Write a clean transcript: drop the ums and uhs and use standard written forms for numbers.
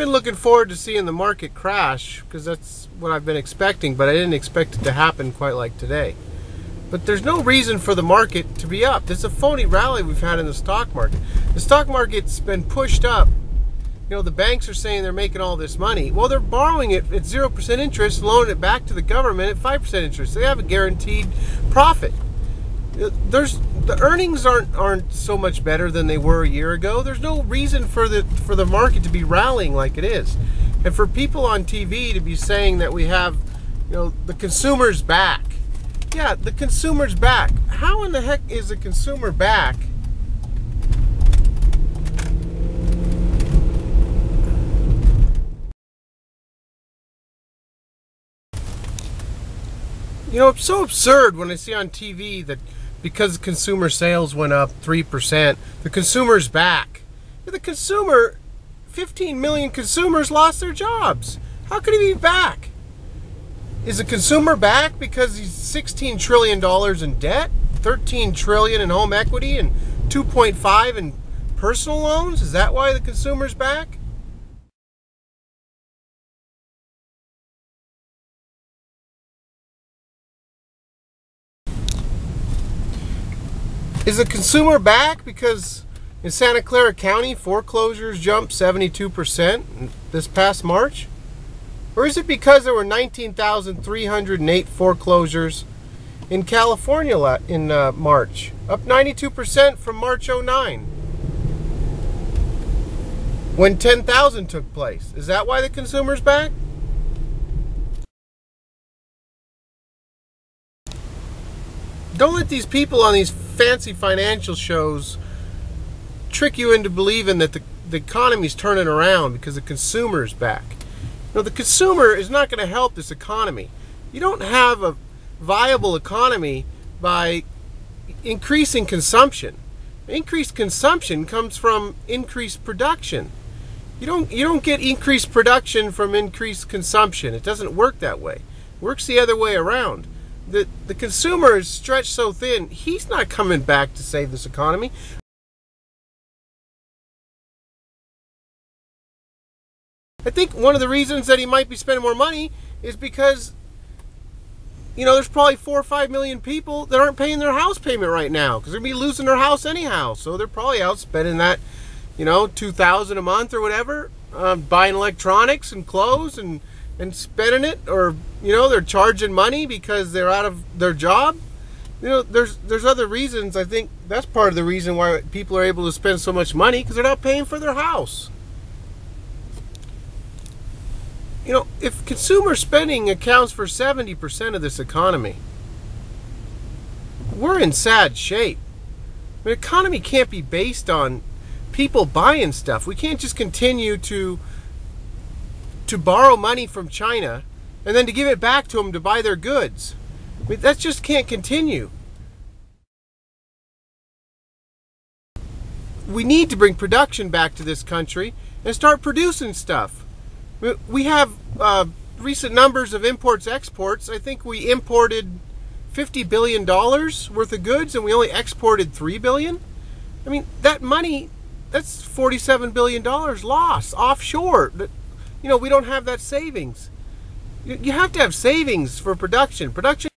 been looking forward to seeing the market crash because that's what I've been expecting, but I didn't expect it to happen quite like today. But there's no reason for the market to be up. This is a phony rally we've had in the stock market. The stock market's been pushed up. You know, the banks are saying they're making all this money. Well, they're borrowing it at 0% interest and loaning it back to the government at 5% interest. They have a guaranteed profit. The earnings aren't so much better than they were a year ago. There's no reason for the market to be rallying like it is. And for people on TV to be saying that we have, you know, the consumer's back. Yeah, the consumer's back. How in the heck is the consumer back? You know, it's so absurd when I see on TV that because consumer sales went up 3%, the consumer's back. The consumer, 15 million consumers lost their jobs. How could he be back? Is the consumer back because he's $16 trillion in debt, 13 trillion in home equity, and 2.5 in personal loans? Is that why the consumer's back? Is the consumer back because in Santa Clara County foreclosures jumped 72% this past March? Or is it because there were 19,308 foreclosures in California in March, up 92% from March 09, when 10,000 took place? Is that why the consumer's back? Don't let these people on these fancy financial shows trick you into believing that the economy's turning around because the consumer's back. No, the consumer is not going to help this economy. You don't have a viable economy by increasing consumption. Increased consumption comes from increased production. You don't get increased production from increased consumption. It doesn't work that way. It works the other way around. The consumer is stretched so thin, he's not coming back to save this economy. I think one of the reasons that he might be spending more money is because, you know, there's probably 4 or 5 million people that aren't paying their house payment right now because they're going to be losing their house anyhow. So they're probably out spending that, you know, $2,000 a month or whatever, buying electronics and clothes and spending it, or, you know, they're charging money because they're out of their job. You know, there's other reasons. I think that's part of the reason why people are able to spend so much money, because they're not paying for their house. You know, if consumer spending accounts for 70% of this economy, we're in sad shape. The economy can't be based on people buying stuff. We can't just continue to borrow money from China and then to give it back to them to buy their goods. I mean, that just can't continue. We need to bring production back to this country and start producing stuff. We have recent numbers of imports, exports. I think we imported $50 billion worth of goods and we only exported $3 billion. I mean, that money, that's $47 billion lost offshore. You know, we don't have that savings. You have to have savings for production. Production